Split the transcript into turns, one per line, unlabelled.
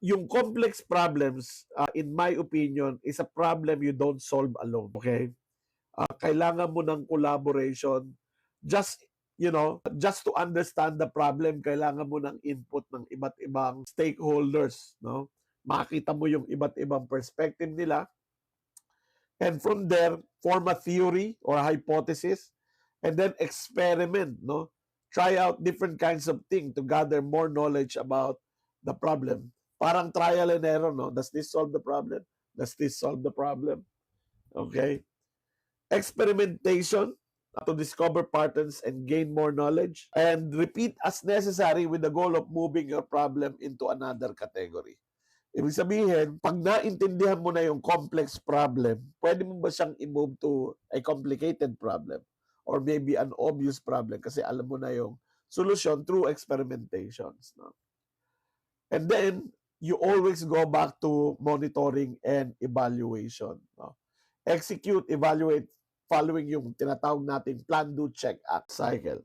yung complex problems, in my opinion, is a problem you don't solve alone. Okay? Kailangan mo ng collaboration. Just to understand the problem, kailangan mo ng input ng iba't ibang stakeholders, no? Makita mo yung iba't ibang perspective nila, and from there form a theory or a hypothesis, and then experiment, no? Try out different kinds of things to gather more knowledge about the problem. Parang trial and error, no? Does this solve the problem? Does this solve the problem? Okay? Experimentation to discover patterns and gain more knowledge, and repeat as necessary with the goal of moving your problem into another category. Ibig sabihin, pag naintindihan mo na yung complex problem, pwede mo ba siyang i-move to a complicated problem or maybe an obvious problem kasi alam mo na yung solution through experimentations, no? And then you always go back to monitoring and evaluation, no? Execute, evaluate, following yung tinatawag natin plan, do, check, act cycle.